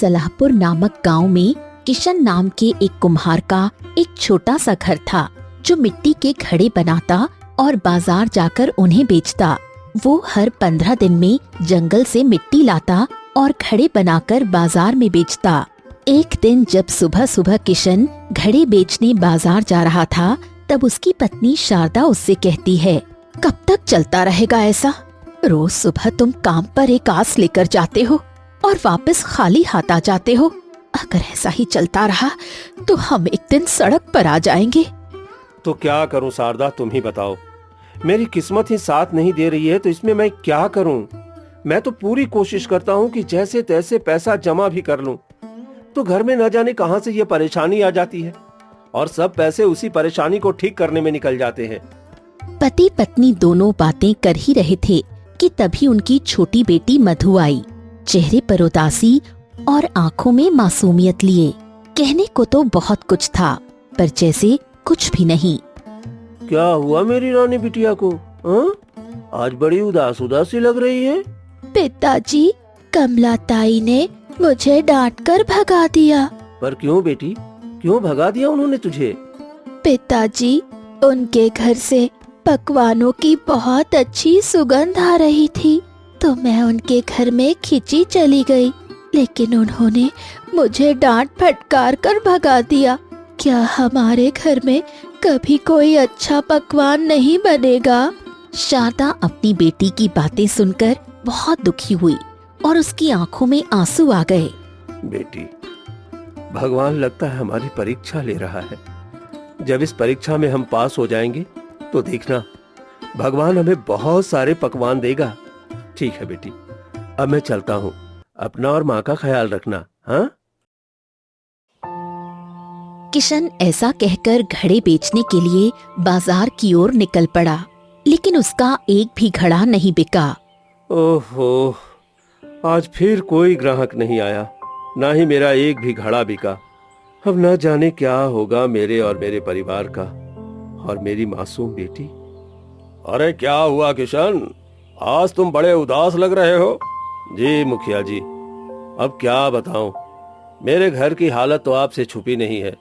सलाहपुर नामक गांव में किशन नाम के एक कुम्हार का एक छोटा सा घर था, जो मिट्टी के घड़े बनाता और बाजार जाकर उन्हें बेचता। वो हर 15 दिन में जंगल से मिट्टी लाता और घड़े बनाकर बाजार में बेचता। एक दिन जब सुबह सुबह किशन घड़े बेचने बाजार जा रहा था, तब उसकी पत्नी शारदा उससे कहती है, कब तक चलता रहेगा ऐसा? रोज सुबह तुम काम पर एक आस लेकर जाते हो और वापस खाली हाथ आ जाते हो। अगर ऐसा ही चलता रहा तो हम एक दिन सड़क पर आ जाएंगे। तो क्या करूं शारदा, तुम ही बताओ। मेरी किस्मत ही साथ नहीं दे रही है, तो इसमें मैं क्या करूं? मैं तो पूरी कोशिश करता हूं कि जैसे तैसे पैसा जमा भी कर लूं, तो घर में न जाने कहां से ये परेशानी आ जाती है और सब पैसे उसी परेशानी को ठीक करने में निकल जाते हैं। पति पत्नी दोनों बातें कर ही रहे थे कि तभी उनकी छोटी बेटी मधु आई, चेहरे पर उदासी और आंखों में मासूमियत लिए। कहने को तो बहुत कुछ था, पर जैसे कुछ भी नहीं। क्या हुआ मेरी रानी बिटिया को? आज बड़ी उदास उदास सी लग रही है। पिताजी, कमला ताई ने मुझे डांटकर भगा दिया। पर क्यों बेटी, क्यों भगा दिया उन्होंने तुझे? पिताजी, उनके घर से पकवानों की बहुत अच्छी सुगंध आ रही थी, तो मैं उनके घर में खिंची चली गई, लेकिन उन्होंने मुझे डांट फटकार कर भगा दिया। क्या हमारे घर में कभी कोई अच्छा पकवान नहीं बनेगा? शारदा अपनी बेटी की बातें सुनकर बहुत दुखी हुई और उसकी आंखों में आंसू आ गए। बेटी, भगवान लगता है हमारी परीक्षा ले रहा है। जब इस परीक्षा में हम पास हो जाएंगे तो देखना, भगवान हमें बहुत सारे पकवान देगा। ठीक है बेटी, अब मैं चलता हूँ। अपना और माँ का ख्याल रखना। हाँ? किशन ऐसा कहकर घड़े बेचने के लिए बाजार की ओर निकल पड़ा, लेकिन उसका एक भी घड़ा नहीं बिका। ओहो, आज फिर कोई ग्राहक नहीं आया, ना ही मेरा एक भी घड़ा बिका। अब न जाने क्या होगा मेरे और मेरे परिवार का और मेरी मासूम बेटी। अरे क्या हुआ किशन, आज तुम बड़े उदास लग रहे हो। जी मुखिया जी, अब क्या बताऊं, मेरे घर की हालत तो आपसे छुपी नहीं है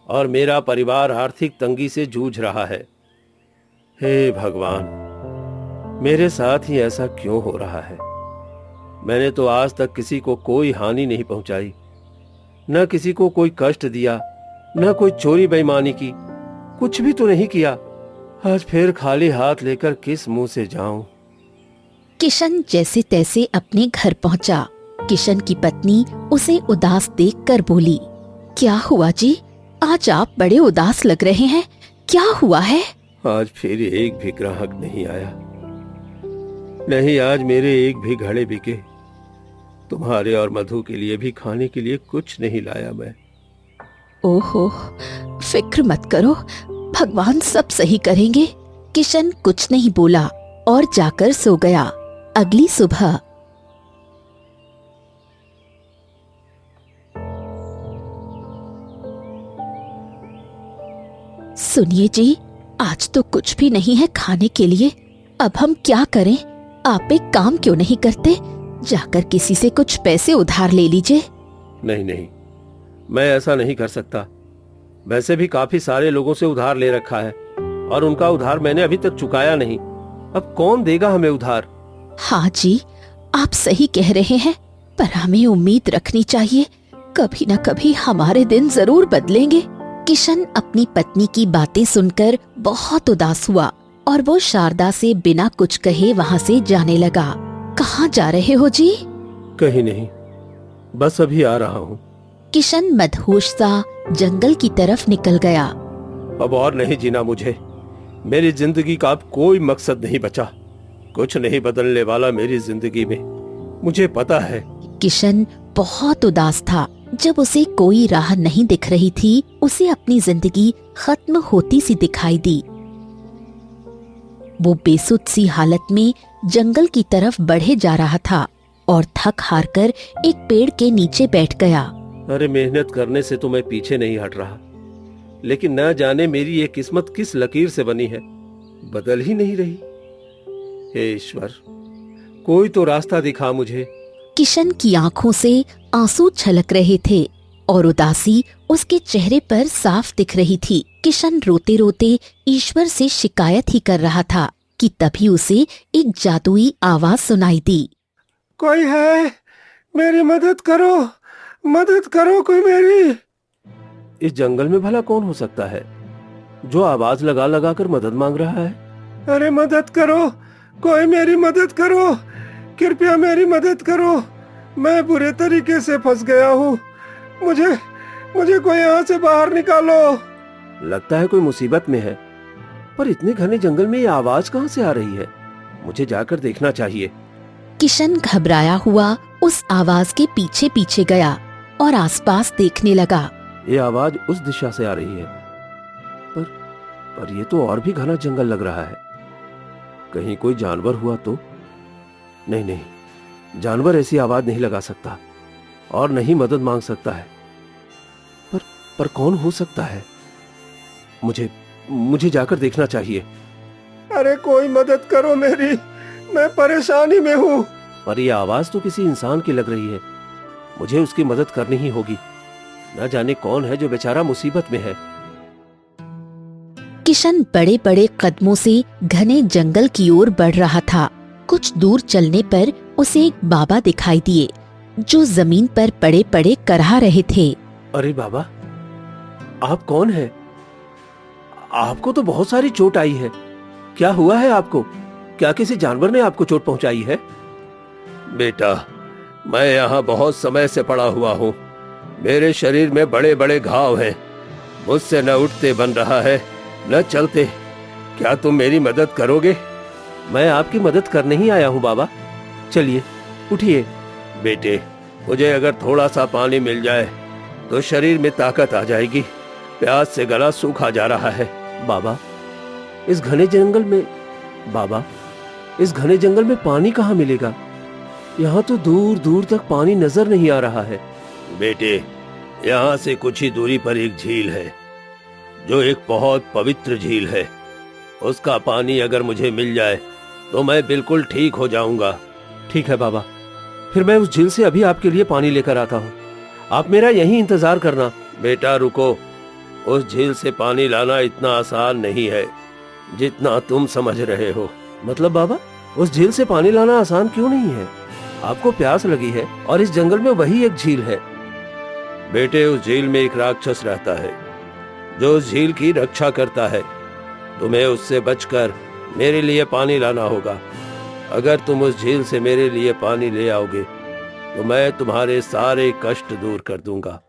और मेरा परिवार आर्थिक तंगी से जूझ रहा है। हे भगवान, मेरे साथ ही ऐसा क्यों हो रहा है? मैंने तो आज तक किसी को कोई हानि नहीं पहुंचाई, न किसी को कोई कष्ट दिया, न कोई चोरी बेईमानी की, कुछ भी तो नहीं किया। आज फिर खाली हाथ लेकर किस मुंह से जाऊं? किशन जैसे तैसे अपने घर पहुंचा। किशन की पत्नी उसे उदास देखकर बोली, क्या हुआ जी, आज आप बड़े उदास लग रहे हैं, क्या हुआ है? आज फिर एक भी ग्राहक नहीं आया, नहीं आज मेरे एक भी घड़े बिके। तुम्हारे और मधु के लिए भी खाने के लिए कुछ नहीं लाया मैं। ओहो, फिक्र मत करो, भगवान सब सही करेंगे। किशन कुछ नहीं बोला और जाकर सो गया। अगली सुबह सुनिए जी, आज तो कुछ भी नहीं है खाने के लिए, अब हम क्या करें? आप एक काम क्यों नहीं करते, जाकर किसी से कुछ पैसे उधार ले लीजिए। नहीं नहीं, मैं ऐसा नहीं कर सकता। वैसे भी काफी सारे लोगों से उधार ले रखा है और उनका उधार मैंने अभी तक चुकाया नहीं। अब कौन देगा हमें उधार? हाँ जी, आप सही कह रहे हैं, पर हमें उम्मीद रखनी चाहिए, कभी न कभी हमारे दिन जरूर बदलेंगे। किशन अपनी पत्नी की बातें सुनकर बहुत उदास हुआ और वो शारदा से बिना कुछ कहे वहाँ से जाने लगा। कहाँ जा रहे हो जी? कहीं नहीं, बस अभी आ रहा हूँ। किशन मदहोश सा जंगल की तरफ निकल गया। अब और नहीं जीना मुझे, मेरी जिंदगी का अब कोई मकसद नहीं बचा, कुछ नहीं बदलने वाला मेरी जिंदगी में, मुझे पता है। किशन बहुत उदास था। जब उसे कोई राह नहीं दिख रही थी, उसे अपनी जिंदगी खत्म होती सी दिखाई दी। वो बेसुध सी हालत में जंगल की तरफ बढ़े जा रहा था और थक हार कर एक पेड़ के नीचे बैठ गया। अरे मेहनत करने से तो मैं पीछे नहीं हट रहा, लेकिन न जाने मेरी ये किस्मत किस लकीर से बनी है, बदल ही नहीं रही। हे ईश्वर, कोई तो रास्ता दिखा मुझे, किशन की आंखों से आंसू छलक रहे थे और उदासी उसके चेहरे पर साफ दिख रही थी। किशन रोते रोते ईश्वर से शिकायत ही कर रहा था कि तभी उसे एक जादुई आवाज सुनाई दी। कोई है, मेरी मदद करो कोई मेरी। इस जंगल में भला कौन हो सकता है जो आवाज लगा लगा कर मदद मांग रहा है? अरे मदद करो, कोई मेरी मदद करो, कृपया मेरी मदद करो, मैं बुरे तरीके से फंस गया हूँ, मुझे कोई यहाँ से बाहर निकालो। लगता है कोई मुसीबत में है, पर इतने घने जंगल में ये आवाज कहाँ से आ रही है? मुझे जाकर देखना चाहिए। किशन घबराया हुआ उस आवाज के पीछे पीछे गया और आसपास देखने लगा। ये आवाज उस दिशा से आ रही है, पर ये तो और भी घना जंगल लग रहा है। कहीं कोई जानवर हुआ तो? नहीं, जानवर ऐसी आवाज नहीं लगा सकता और नहीं मदद मांग सकता है। पर कौन हो सकता है? मुझे जाकर देखना चाहिए। अरे कोई मदद करो मेरी, मैं परेशानी में हूँ। पर यह आवाज तो किसी इंसान की लग रही है, मुझे उसकी मदद करनी ही होगी। न जाने कौन है जो बेचारा मुसीबत में है। किशन बड़े बड़े कदमों से घने जंगल की ओर बढ़ रहा था। कुछ दूर चलने पर उसे एक बाबा दिखाई दिए जो जमीन पर पड़े पड़े करहा रहे थे। अरे बाबा, आप कौन हैं? आपको तो बहुत सारी चोट आई है, क्या हुआ है आपको? क्या किसी जानवर ने आपको चोट पहुंचाई है? बेटा, मैं यहाँ बहुत समय से पड़ा हुआ हूँ, मेरे शरीर में बड़े बड़े घाव हैं, मुझसे न उठते बन रहा है न चलते। क्या तुम मेरी मदद करोगे? मैं आपकी मदद करने ही आया हूँ बाबा, चलिए उठिए। बेटे, मुझे अगर थोड़ा सा पानी मिल जाए तो शरीर में ताकत आ जाएगी, प्यास से गला सूखा जा रहा है। बाबा, इस घने जंगल में पानी कहाँ मिलेगा? यहाँ तो दूर दूर तक पानी नजर नहीं आ रहा है। बेटे, यहाँ से कुछ ही दूरी पर एक झील है, जो एक बहुत पवित्र झील है। उसका पानी अगर मुझे मिल जाए तो मैं बिल्कुल ठीक हो जाऊंगा। ठीक है बाबा, फिर मैं उस झील से अभी आपके लिए पानी लेकर आता हूँ, आप मेरा यहीं इंतजार करना। बेटा रुको, उस झील से पानी लाना इतना आसान नहीं है जितना तुम समझ रहे हो। मतलब बाबा, उस झील से पानी लाना आसान क्यों नहीं है? आपको प्यास लगी है और इस जंगल में वही एक झील है। बेटे, उस झील में एक राक्षस रहता है जो उस झील की रक्षा करता है। तुम्हें उससे बचकर मेरे लिए पानी लाना होगा। अगर तुम उस झील से मेरे लिए पानी ले आओगे तो मैं तुम्हारे सारे कष्ट दूर कर दूंगा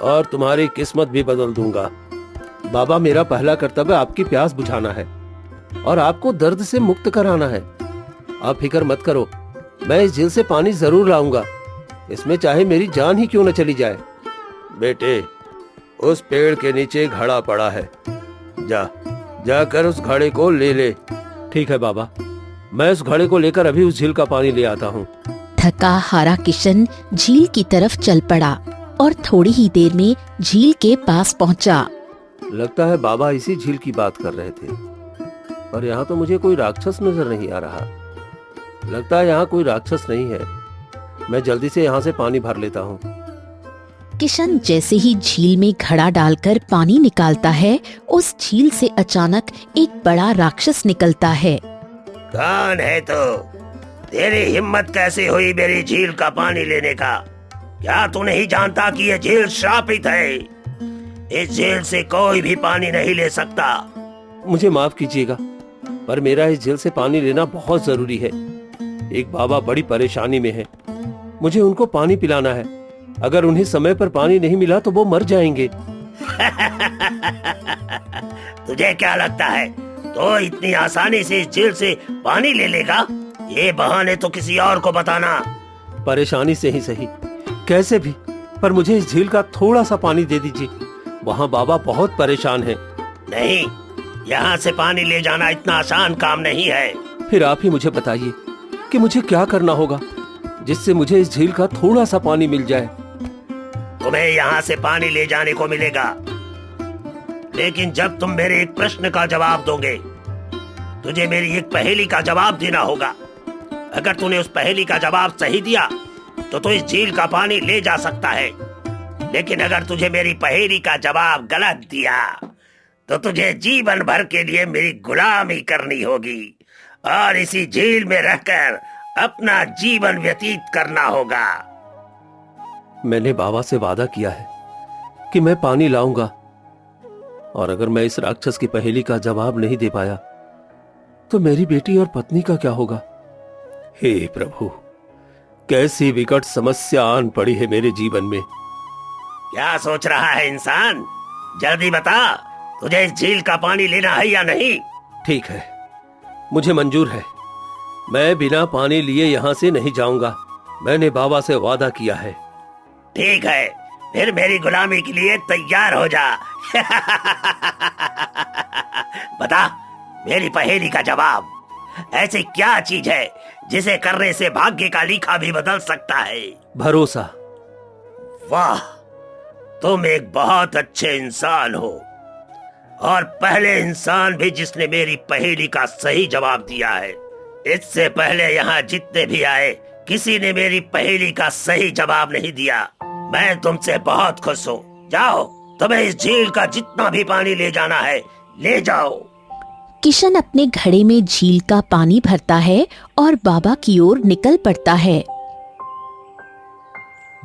और तुम्हारी किस्मत भी बदल दूंगा। बाबा, मेरा पहला कर्तव्य आपकी प्यास बुझाना है और आपको दर्द से मुक्त कराना है। आप फिक्र मत करो, मैं इस झील से पानी जरूर लाऊंगा, इसमें चाहे मेरी जान ही क्यों न चली जाए। बेटे, उस पेड़ के नीचे घड़ा पड़ा है, जाकर उस घड़े को ले ले। ठीक है बाबा, मैं उस घड़े को लेकर अभी उस झील का पानी ले आता हूँ। थका हारा किशन झील की तरफ चल पड़ा और थोड़ी ही देर में झील के पास पहुँचा। लगता है बाबा इसी झील की बात कर रहे थे, पर यहाँ तो मुझे कोई राक्षस नजर नहीं आ रहा। लगता है यहाँ कोई राक्षस नहीं है, मैं जल्दी से यहाँ से पानी भर लेता हूँ। किशन जैसे ही झील में घड़ा डालकर पानी निकालता है, उस झील से अचानक एक बड़ा राक्षस निकलता है। कौन है तू? तेरी हिम्मत कैसे हुई मेरी झील का पानी लेने का? क्या तू नहीं जानता कि ये झील श्रापित है? इस झील से कोई भी पानी नहीं ले सकता। मुझे माफ कीजिएगा, पर मेरा इस झील से पानी लेना बहुत जरूरी है। एक बाबा बड़ी परेशानी में है, मुझे उनको पानी पिलाना है। अगर उन्हें समय पर पानी नहीं मिला तो वो मर जाएंगे। तुझे क्या लगता है तो इतनी आसानी से इस झील से पानी ले लेगा? ये बहाने तो किसी और को बताना। परेशानी से ही सही, कैसे भी, पर मुझे इस झील का थोड़ा सा पानी दे दीजिए। वहाँ बाबा बहुत परेशान हैं। नहीं, यहाँ से पानी ले जाना इतना आसान काम नहीं है। फिर आप ही मुझे बताइए कि मुझे क्या करना होगा जिससे मुझे इस झील का थोड़ा सा पानी मिल जाए। तुम्हें यहाँ से पानी ले जाने को मिलेगा, लेकिन जब तुम मेरे एक प्रश्न का जवाब दोगे, तुझे मेरी एक पहेली का जवाब देना होगा। अगर तूने उस पहेली का जवाब सही दिया तो तू इस झील का पानी ले जा सकता है, लेकिन अगर तुझे मेरी पहेली का जवाब गलत दिया तो तुझे जीवन भर के लिए मेरी गुलामी करनी होगी और इसी झील में रहकर अपना जीवन व्यतीत करना होगा। मैंने बाबा से वादा किया है कि मैं पानी लाऊंगा, और अगर मैं इस राक्षस की पहेली का जवाब नहीं दे पाया तो मेरी बेटी और पत्नी का क्या होगा। हे प्रभु, कैसी विकट समस्या आन पड़ी है मेरे जीवन में। क्या सोच रहा है इंसान? जल्दी बता, तुझे इस झील का पानी लेना है या नहीं? ठीक है, मुझे मंजूर है। मैं बिना पानी लिए यहाँ से नहीं जाऊंगा। मैंने बाबा से वादा किया है। ठीक है, फिर मेरी गुलामी के लिए तैयार हो जा। बता मेरी पहेली का जवाब। ऐसी क्या चीज है जिसे करने से भाग्य का लिखा भी बदल सकता है? भरोसा। वाह, तुम एक बहुत अच्छे इंसान हो, और पहले इंसान भी जिसने मेरी पहेली का सही जवाब दिया है। इससे पहले यहाँ जितने भी आए, किसी ने मेरी पहेली का सही जवाब नहीं दिया। मैं तुमसे बहुत खुश हूँ। जाओ, तुम्हें इस झील का जितना भी पानी ले जाना है ले जाओ। किशन अपने घड़े में झील का पानी भरता है और बाबा की ओर निकल पड़ता है।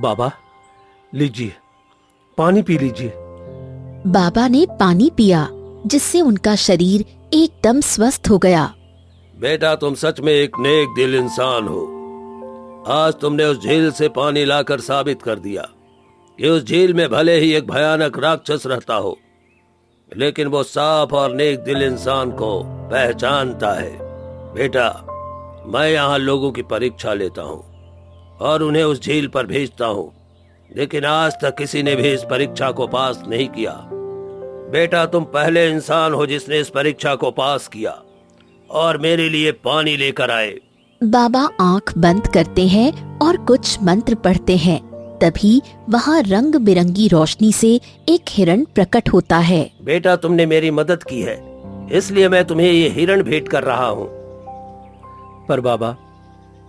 बाबा, लीजिए, पानी पी लीजिए। बाबा ने पानी पिया, जिससे उनका शरीर एकदम स्वस्थ हो गया। बेटा, तुम सच में एक नेक दिल इंसान हो। आज तुमने उस झील से पानी लाकर साबित कर दिया कि उस झील में भले ही एक भयानक राक्षस रहता हो, लेकिन वो साफ और नेक दिल इंसान को पहचानता है। बेटा, मैं यहाँ लोगों की परीक्षा लेता हूँ और उन्हें उस झील पर भेजता हूँ, लेकिन आज तक किसी ने भी इस परीक्षा को पास नहीं किया। बेटा, तुम पहले इंसान हो जिसने इस परीक्षा को पास किया और मेरे लिए पानी लेकर आए। बाबा आंख बंद करते हैं और कुछ मंत्र पढ़ते हैं। तभी वहाँ रंग बिरंगी रोशनी से एक हिरण प्रकट होता है। बेटा, तुमने मेरी मदद की है, इसलिए मैं तुम्हें ये हिरण भेंट कर रहा हूँ। पर बाबा,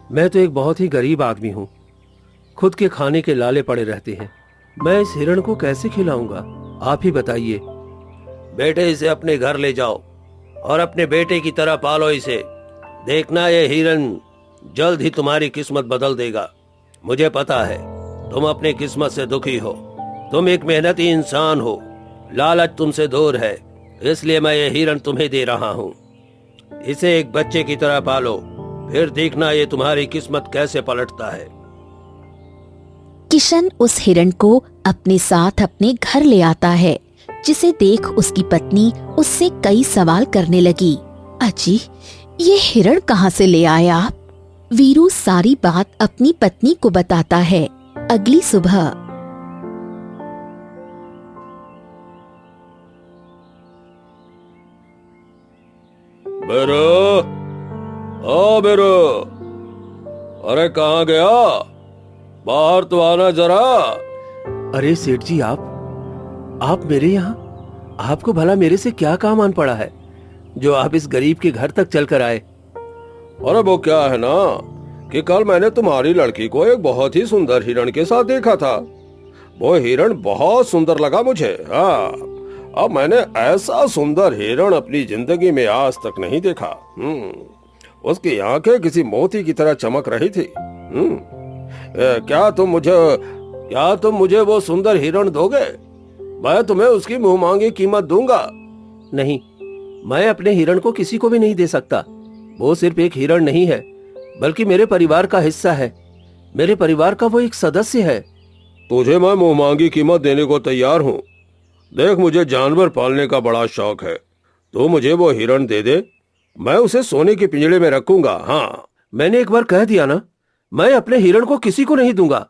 मैं तो एक बहुत ही गरीब आदमी हूँ। खुद के खाने के लाले पड़े रहते हैं। मैं इस हिरण को कैसे खिलाऊंगा, आप ही बताइए। बेटे, इसे अपने घर ले जाओ और अपने बेटे की तरह पालो इसे। देखना, ये हिरण जल्द ही तुम्हारी किस्मत बदल देगा। मुझे पता है तुम अपनी किस्मत से दुखी हो। तुम एक मेहनती इंसान हो, लालच तुमसे दूर है, इसलिए मैं ये हिरण तुम्हें दे रहा हूँ। इसे एक बच्चे की तरह पालो, फिर देखना ये तुम्हारी किस्मत कैसे पलटता है। किशन उस हिरण को अपने साथ अपने घर ले आता है, जिसे देख उसकी पत्नी उससे कई सवाल करने लगी। अजी, ये हिरण कहाँ से ले आए आप? वीरू सारी बात अपनी पत्नी को बताता है। अगली सुबह बेरो, ओ बेरो, अरे कहाँ गया? बाहर तो आना जरा। अरे सेठ जी, आप मेरे यहाँ? आपको भला मेरे से क्या काम आन पड़ा है जो आप इस गरीब के घर तक चलकर आए? अरे वो क्या है ना कि कल मैंने तुम्हारी लड़की को एक बहुत ही सुंदर हिरण के साथ देखा था। वो हिरण बहुत सुंदर लगा मुझे। हाँ, अब मैंने ऐसा सुंदर हिरण अपनी जिंदगी में आज तक नहीं देखा। उसकी आंखें किसी मोती की तरह चमक रही थी। क्या तुम मुझे वो सुंदर हिरण दोगे? मैं तुम्हें उसकी मुंह मांगी कीमत दूंगा। नहीं, मैं अपने हिरण को किसी को भी नहीं दे सकता। वो सिर्फ एक हिरण नहीं है, बल्कि मेरे परिवार का हिस्सा है। मेरे परिवार का वो एक सदस्य है। तुझे मैं मुंह मांगी कीमत देने को तैयार हूँ। देख, मुझे जानवर पालने का बड़ा शौक है। तो मुझे वो हिरण दे दे, मैं उसे सोने के पिंजड़े में रखूंगा। हाँ, मैंने एक बार कह दिया ना, मैं अपने हिरण को किसी को नहीं दूंगा।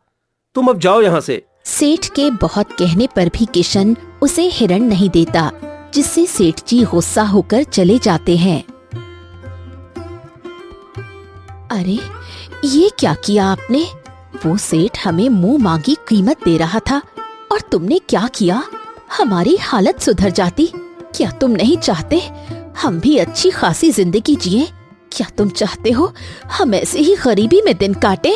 तुम अब जाओ यहाँ से। सेठ के बहुत कहने पर भी किशन उसे हिरण नहीं देता, जिससे सेठ जी गुस्सा होकर चले जाते हैं। अरे, ये क्या किया आपने? वो सेठ हमें मुंह मांगी कीमत दे रहा था और तुमने क्या किया? हमारी हालत सुधर जाती। क्या तुम नहीं चाहते हम भी अच्छी खासी जिंदगी जिए? क्या तुम चाहते हो हम ऐसे ही गरीबी में दिन काटे?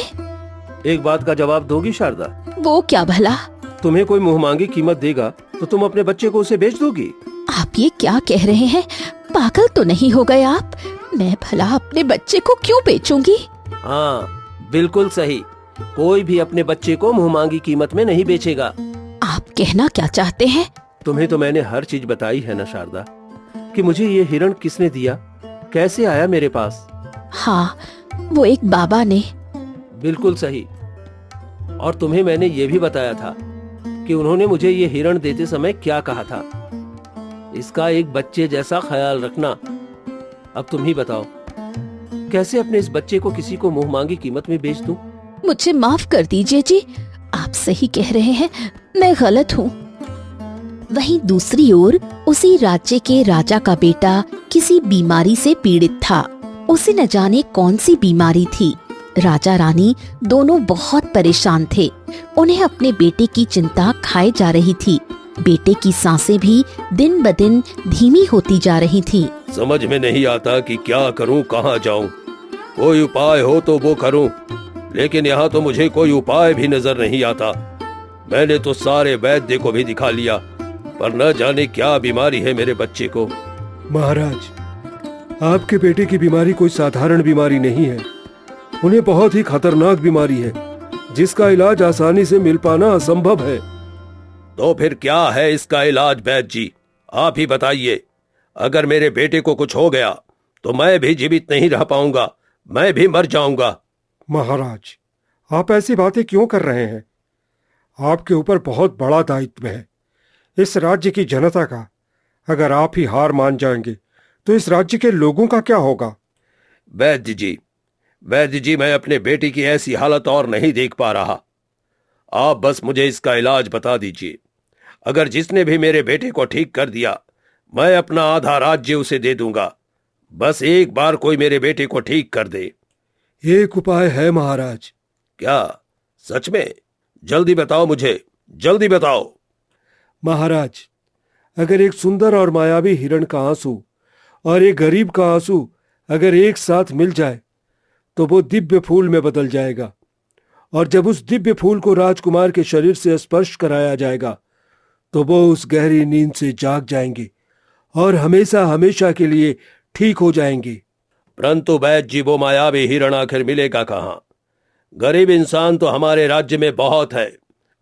एक बात का जवाब दोगी शारदा? वो क्या भला? तुम्हें कोई मुंहमांगी कीमत देगा तो तुम अपने बच्चे को उसे बेच दोगी? आप ये क्या कह रहे हैं? पागल तो नहीं हो गए आप? मैं भला अपने बच्चे को क्यों बेचूंगी? हाँ, बिल्कुल सही। कोई भी अपने बच्चे को मुंहमांगी कीमत में नहीं बेचेगा। आप कहना क्या चाहते हैं? तुम्हें तो मैंने हर चीज बताई है ना शारदा, कि मुझे ये हिरण किसने दिया, कैसे आया मेरे पास। हाँ, वो एक बाबा ने। बिल्कुल सही। और तुम्हें मैंने ये भी बताया था कि उन्होंने मुझे ये हिरण देते समय क्या कहा था। इसका एक बच्चे जैसा ख्याल रखना। अब तुम ही बताओ, कैसे अपने इस बच्चे को किसी को मुंहमांगी कीमत में बेच दूं? मुझे माफ कर दीजिए जी, आप सही कह रहे हैं, मैं गलत हूँ। वहीं दूसरी ओर उसी राज्य के राजा का बेटा किसी बीमारी से पीड़ित था। उसे न जाने कौन सी बीमारी थी। राजा रानी दोनों बहुत परेशान थे। उन्हें अपने बेटे की चिंता खाए जा रही थी। बेटे की सांसें भी दिन ब दिन धीमी होती जा रही थी। समझ में नहीं आता कि क्या करूं, कहां जाऊं। कोई उपाय हो तो वो करूं, लेकिन यहाँ तो मुझे कोई उपाय भी नजर नहीं आता। मैंने तो सारे वैद्य को भी दिखा लिया, पर न जाने क्या बीमारी है मेरे बच्चे को। महाराज, आपके बेटे की बीमारी कोई साधारण बीमारी नहीं है। उन्हें बहुत ही खतरनाक बीमारी है, जिसका इलाज आसानी से मिल पाना असंभव है। तो फिर क्या है इसका इलाज वैद्य जी? आप ही बताइए। अगर मेरे बेटे को कुछ हो गया तो मैं भी जीवित नहीं रह पाऊंगा, मैं भी मर जाऊंगा। महाराज, आप ऐसी बातें क्यों कर रहे हैं? आपके ऊपर बहुत बड़ा दायित्व है, इस राज्य की जनता का। अगर आप ही हार मान जाएंगे तो इस राज्य के लोगों का क्या होगा? वैद्य जी, मैं अपने बेटे की ऐसी हालत और नहीं देख पा रहा। आप बस मुझे इसका इलाज बता दीजिए। अगर जिसने भी मेरे बेटे को ठीक कर दिया, मैं अपना आधा राज्य उसे दे दूंगा। बस एक बार कोई मेरे बेटे को ठीक कर दे। एक उपाय है महाराज। क्या? सच में? जल्दी बताओ मुझे, जल्दी बताओ। महाराज, अगर एक सुंदर और मायावी हिरण का आंसू और एक गरीब का आंसू अगर एक साथ मिल जाए तो वो दिव्य फूल में बदल जाएगा। और जब उस दिव्य फूल को राजकुमार के शरीर से स्पर्श कराया जाएगा तो वो उस गहरी नींद से जाग जाएंगे और हमेशा हमेशा के लिए ठीक हो जाएंगे। परंतु वैद्य जी, वो मायावी हिरण आखिर मिलेगा कहाँ? गरीब इंसान तो हमारे राज्य में बहुत है।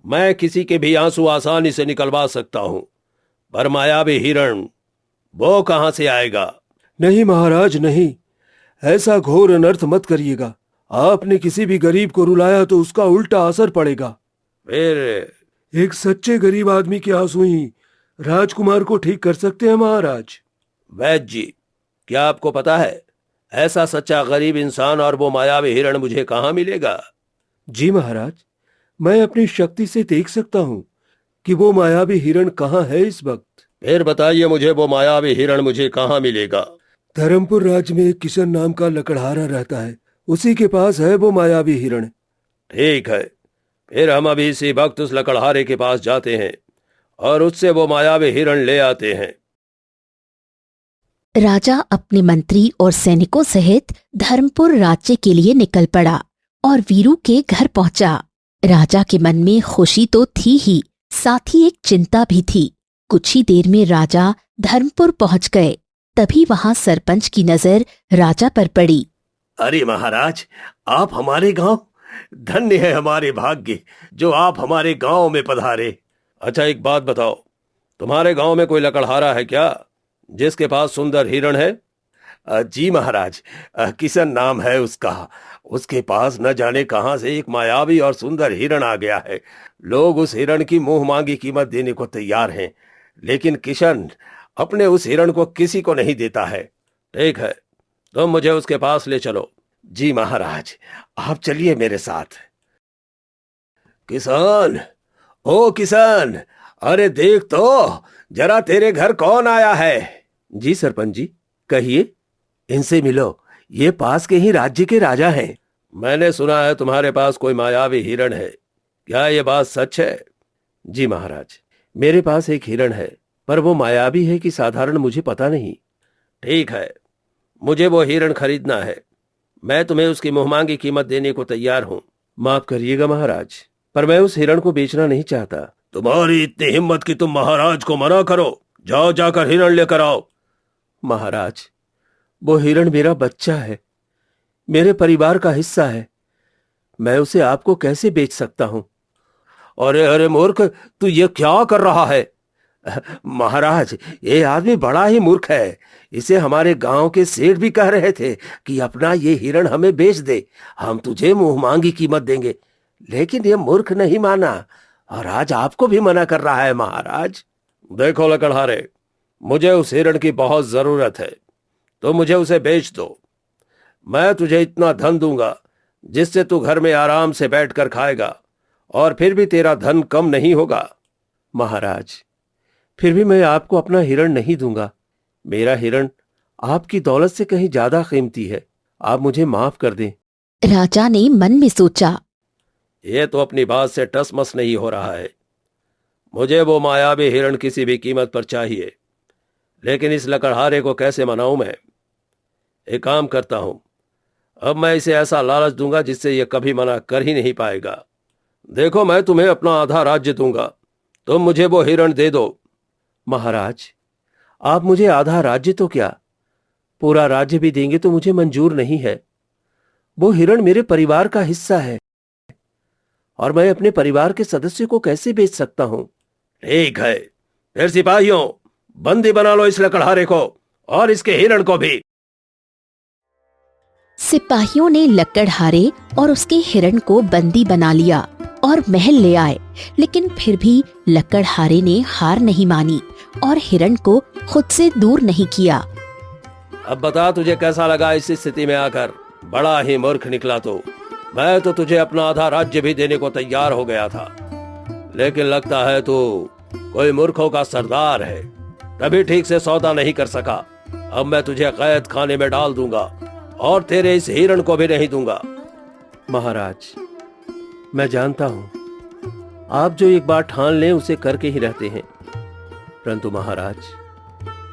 मैं किसी के भी आंसू आसानी से निकलवा सकता हूं, पर मायावी हिरण वो कहां से आएगा? नहीं महाराज, नहीं, ऐसा घोर अनर्थ मत करिएगा। आपने किसी भी गरीब को रुलाया तो उसका उल्टा असर पड़ेगा। फिर? एक सच्चे गरीब आदमी के आंसू ही राजकुमार को ठीक कर सकते हैं महाराज। वैद्य जी, क्या आपको पता है ऐसा सच्चा गरीब इंसान और वो मायावी हिरण मुझे कहाँ मिलेगा? जी महाराज, मैं अपनी शक्ति से देख सकता हूँ कि वो मायावी हिरण कहाँ है इस वक्त। फिर बताइए मुझे, वो मायावी हिरण मुझे कहाँ मिलेगा? धर्मपुर राज्य में एक किशन नाम का लकड़हारा रहता है, उसी के पास है वो मायावी हिरण। ठीक है, फिर हम अभी इसी वक्त उस लकड़हारे के पास जाते हैं और उससे वो मायावी हिरण ले आते हैं। राजा अपने मंत्री और सैनिकों सहित धर्मपुर राज्य के लिए निकल पड़ा और वीरू के घर पहुंचा। राजा के मन में खुशी तो थी ही, साथ ही एक चिंता भी थी। कुछ ही देर में राजा धर्मपुर पहुंच गए। तभी वहां सरपंच की नजर राजा पर पड़ी। अरे महाराज, आप हमारे गांव, धन्य है हमारे भाग्य जो आप हमारे गांव में पधारे। अच्छा, एक बात बताओ, तुम्हारे गांव में कोई लकड़हारा है क्या जिसके पास सुंदर हिरण है? जी महाराज, किशन नाम है उसका। उसके पास न जाने कहां से एक मायावी और सुंदर हिरण आ गया है। लोग उस हिरण की मुंह मांगी कीमत देने को तैयार हैं, लेकिन किशन अपने उस हिरण को किसी को नहीं देता है। ठीक है, तुम मुझे उसके पास ले चलो। जी महाराज, आप चलिए मेरे साथ। किसान, ओ किसान, अरे देख तो जरा तेरे घर कौन आया है। जी सरपंच जी, कहिए। इनसे मिलो, ये पास के ही राज्य के राजा हैं। मैंने सुना है तुम्हारे पास कोई मायावी हिरण है, क्या ये बात सच है? जी महाराज, मेरे पास एक हिरण है, पर वो मायावी है कि साधारण मुझे पता नहीं। ठीक है, मुझे वो हिरण खरीदना है। मैं तुम्हें उसकी मुंहमांगी कीमत देने को तैयार हूं। माफ करिएगा महाराज, पर मैं उस हिरण को बेचना नहीं चाहता। तुम्हारी इतनी हिम्मत कि तुम महाराज को मना करो। जाओ, जाकर हिरण लेकर आओ। महाराज, वो हिरण मेरा बच्चा है, मेरे परिवार का हिस्सा है। मैं उसे आपको कैसे बेच सकता हूं? अरे अरे मूर्ख, तू ये क्या कर रहा है? महाराज, ये आदमी बड़ा ही मूर्ख है। इसे हमारे गांव के सेठ भी कह रहे थे कि अपना ये हिरण हमें बेच दे, हम तुझे मुंह मांगी कीमत देंगे, लेकिन ये मूर्ख नहीं माना और आज आपको भी मना कर रहा है। महाराज देखो लकड़हारे, मुझे उस हिरण की बहुत जरूरत है, तो मुझे उसे बेच दो। मैं तुझे इतना धन दूंगा जिससे तू घर में आराम से बैठकर खाएगा, और फिर भी तेरा धन कम नहीं होगा। महाराज, फिर भी मैं आपको अपना हिरण नहीं दूंगा। मेरा हिरण आपकी दौलत से कहीं ज्यादा कीमती है। आप मुझे माफ कर दें। राजा ने मन में सोचा, ये तो अपनी बात से टसमस नहीं हो रहा है। मुझे वो मायावी हिरण किसी भी कीमत पर चाहिए, लेकिन इस लकड़हारे को कैसे मनाऊं मैं? एक काम करता हूं, अब मैं इसे ऐसा लालच दूंगा जिससे यह कभी मना कर ही नहीं पाएगा। देखो, मैं तुम्हें अपना आधा राज्य दूंगा, तुम मुझे वो हिरण दे दो। महाराज, आप मुझे आधा राज्य तो क्या, पूरा राज्य भी देंगे तो मुझे मंजूर नहीं है। वो हिरण मेरे परिवार का हिस्सा है और मैं अपने परिवार के सदस्य को कैसे बेच सकता हूं? ठीक है, फिर सिपाहियों, बंदी बना लो इस लकड़हारे को और इसके हिरण को भी। सिपाहियों ने लकड़हारे और उसके हिरण को बंदी बना लिया और महल ले आए, लेकिन फिर भी लकड़हारे ने हार नहीं मानी और हिरण को खुद से दूर नहीं किया। अब बता, तुझे कैसा लगा इस स्थिति में आकर? बड़ा ही मूर्ख निकला तो। मैं तो तुझे अपना आधा राज्य भी देने को तैयार हो गया था, लेकिन लगता है तू कोई मूर्खों का सरदार है, तभी ठीक से सौदा नहीं कर सका। अब मैं तुझे कैद खाने में डाल दूंगा और तेरे इस हिरण को भी नहीं दूंगा। महाराज, मैं जानता हूं आप जो एक बार ठान लें उसे करके ही रहते हैं, परंतु महाराज,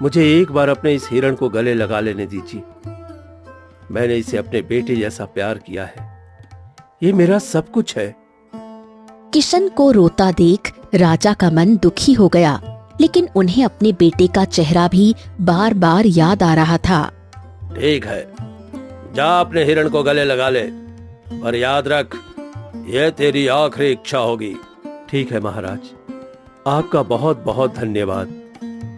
मुझे एक बार अपने इस हिरण को गले लगा लेने दीजिए। मैंने इसे अपने बेटे जैसा प्यार किया है, ये मेरा सब कुछ है। किशन को रोता देख राजा का मन दुखी हो गया, लेकिन उन्हें अपने बेटे का चेहरा भी बार बार याद आ रहा था। ठीक है, जा अपने हिरण को गले लगा ले, पर याद रख, यह तेरी आखिरी इच्छा होगी। ठीक है महाराज, आपका बहुत बहुत धन्यवाद।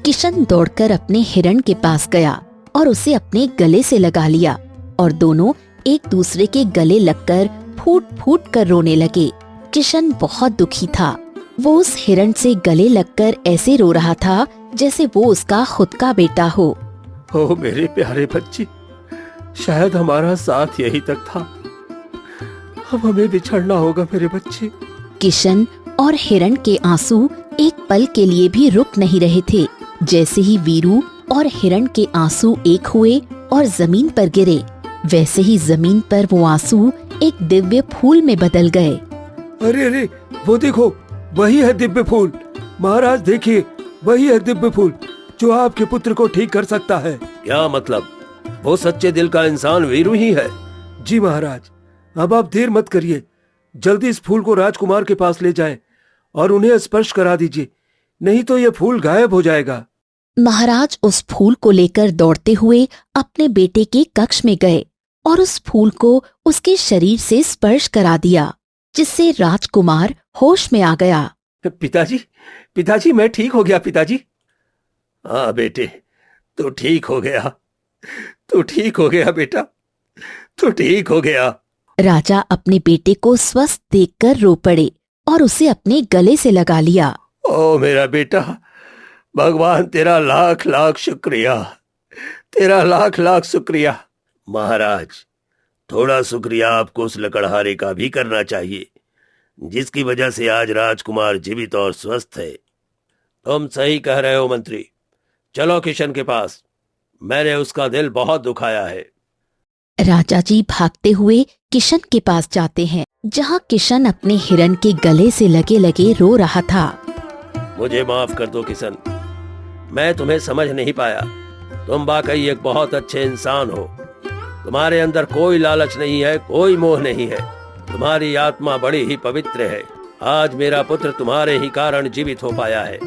किशन दौड़कर अपने हिरण के पास गया और उसे अपने गले से लगा लिया और दोनों एक दूसरे के गले लगकर फूट फूट कर रोने लगे। किशन बहुत दुखी था। वो उस हिरण से गले लगकर ऐसे रो रहा था जैसे वो उसका खुद का बेटा हो। ओ मेरे प्यारे बच्चे, शायद हमारा साथ यही तक था, अब हमें बिछड़ना होगा मेरे बच्चे। किशन और हिरण के आंसू एक पल के लिए भी रुक नहीं रहे थे। जैसे ही वीरू और हिरण के आंसू एक हुए और जमीन पर गिरे, वैसे ही जमीन पर वो आंसू एक दिव्य फूल में बदल गए। अरे अरे, वो देखो, वही है दिव्य फूल। महाराज देखिए, वही है दिव्य फूल जो आपके पुत्र को ठीक कर सकता है। क्या मतलब? वो सच्चे दिल का इंसान वीरू ही है? जी महाराज, अब आप देर मत करिए, जल्दी इस फूल को राजकुमार के पास ले जाएं और उन्हें स्पर्श करा दीजिए, नहीं तो ये फूल गायब हो जाएगा। महाराज उस फूल को लेकर दौड़ते हुए अपने बेटे के कक्ष में गए और उस फूल को उसके शरीर से स्पर्श करा दिया, जिससे राजकुमार होश में आ गया। पिताजी, पिताजी, मैं ठीक हो गया पिताजी। हाँ बेटे, तू ठीक हो गया, तू ठीक हो गया बेटा, तू ठीक हो गया। राजा अपने बेटे को स्वस्थ देखकर रो पड़े और उसे अपने गले से लगा लिया। ओ मेरा बेटा, भगवान तेरा लाख लाख शुक्रिया, तेरा लाख लाख शुक्रिया। महाराज, थोड़ा शुक्रिया आपको उस लकड़हारे का भी करना चाहिए, जिसकी वजह से आज राजकुमार जीवित और स्वस्थ है। तुम सही कह रहे हो मंत्री, चलो किशन के पास, मैंने उसका दिल बहुत दुखाया है। राजा जी भागते हुए किशन के पास जाते हैं, जहाँ किशन अपने हिरण के गले से लगे लगे रो रहा था। मुझे माफ कर दो किशन, मैं तुम्हें समझ नहीं पाया। तुम वाकई एक बहुत अच्छे इंसान हो, तुम्हारे अंदर कोई लालच नहीं है, कोई मोह नहीं है। तुम्हारी आत्मा बड़ी ही पवित्र है। आज मेरा पुत्र तुम्हारे ही कारण जीवित हो पाया है।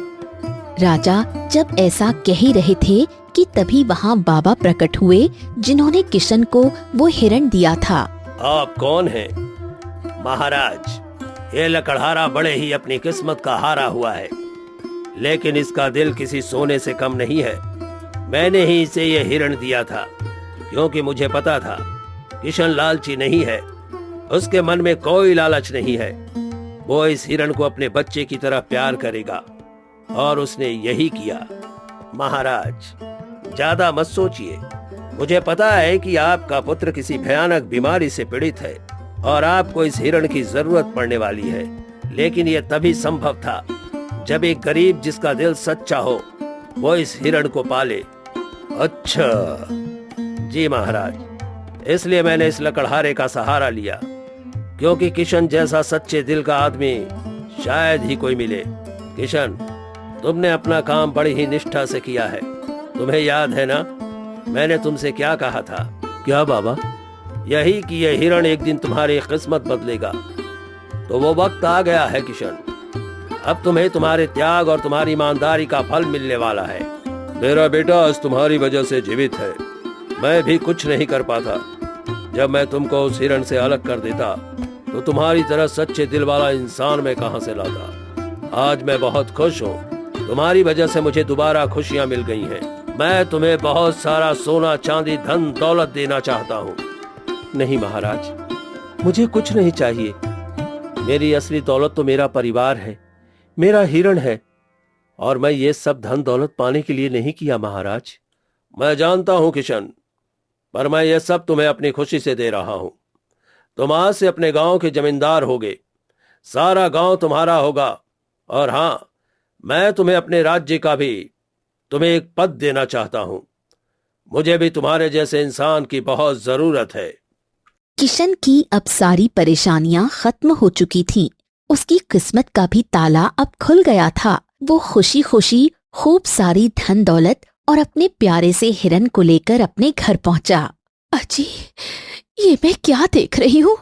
राजा जब ऐसा कह ही रहे थे कि तभी वहाँ बाबा प्रकट हुए, जिन्होंने किशन को वो हिरण दिया था। आप कौन हैं? महाराज, ये लकड़हारा बड़े ही अपनी किस्मत का हारा हुआ है, लेकिन इसका दिल किसी सोने से कम नहीं है। मैंने ही इसे ये हिरण दिया था, क्योंकि मुझे पता था किशन लालची नहीं है, उसके मन में कोई लालच नहीं है। वो इस हिरण को अपने बच्चे की तरह प्यार करेगा, और उसने यही किया। महाराज ज्यादा मत सोचिए। मुझे पता है कि आपका पुत्र किसी भयानक बीमारी से पीड़ित है और आपको इस हिरण की जरूरत पड़ने वाली है, लेकिन यह तभी संभव था जब एक गरीब जिसका दिल सच्चा हो वो इस हिरण को पाले। अच्छा जी महाराज, इसलिए मैंने इस लकड़हारे का सहारा लिया, क्योंकि किशन जैसा सच्चे दिल का आदमी शायद ही कोई मिले। किशन, तुमने अपना काम बड़ी ही निष्ठा से किया है। तुम्हें याद है ना, मैंने तुमसे क्या कहा था? क्या बाबा? यही कि यह हिरण एक दिन तुम्हारी किस्मत बदलेगा। तो वो वक्त आ गया है किशन। अब तुम्हें तुम्हारे त्याग और तुम्हारी ईमानदारी का फल मिलने वाला है। मेरा बेटा आज तुम्हारी वजह से जीवित है। मैं भी कुछ नहीं कर पाता। जब मैं तुमको उस हिरण से अलग कर देता तो तुम्हारी तरह सच्चे दिल वाला इंसान मैं कहां से लाता। आज मैं बहुत खुश हूँ। तुम्हारी वजह से मुझे दोबारा खुशियां मिल गई हैं। मैं तुम्हें बहुत सारा सोना चांदी धन दौलत देना चाहता हूँ। नहीं महाराज, मुझे कुछ नहीं चाहिए। मेरी असली दौलत तो मेरा परिवार है, मेरा हिरण है, और मैं ये सब धन दौलत पाने के लिए नहीं किया महाराज। मैं जानता हूं किशन, पर मैं ये सब तुम्हें अपनी खुशी से दे रहा हूं। तुम आज से अपने गांव के जमींदार होगे। सारा गांव तुम्हारा होगा। और हां, मैं तुम्हें अपने राज्य का भी तुम्हें एक पद देना चाहता हूं। मुझे भी तुम्हारे जैसे इंसान की बहुत जरूरत है। किशन की अब सारी परेशानियां खत्म हो चुकी थीं। उसकी किस्मत का भी ताला अब खुल गया था। वो खुशी खुशी खूब सारी धन दौलत और अपने प्यारे से हिरन को लेकर अपने घर पहुंचा। अजी, ये मैं क्या देख रही हूँ?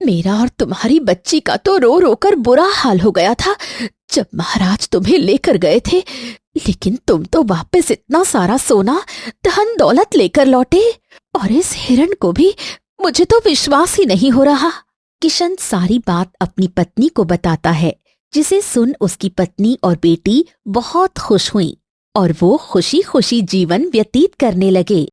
मेरा और तुम्हारी बच्ची का तो रो रो कर बुरा हाल हो गया था जब महाराज तुम्हें लेकर गए थे, लेकिन तुम तो वापस इतना सारा सोना धन दौलत लेकर लौटे, और इस हिरण को भी। मुझे तो विश्वास ही नहीं हो रहा। किशन सारी बात अपनी पत्नी को बताता है, जिसे सुन उसकी पत्नी और बेटी बहुत खुश हुईं और वो खुशी खुशी जीवन व्यतीत करने लगे।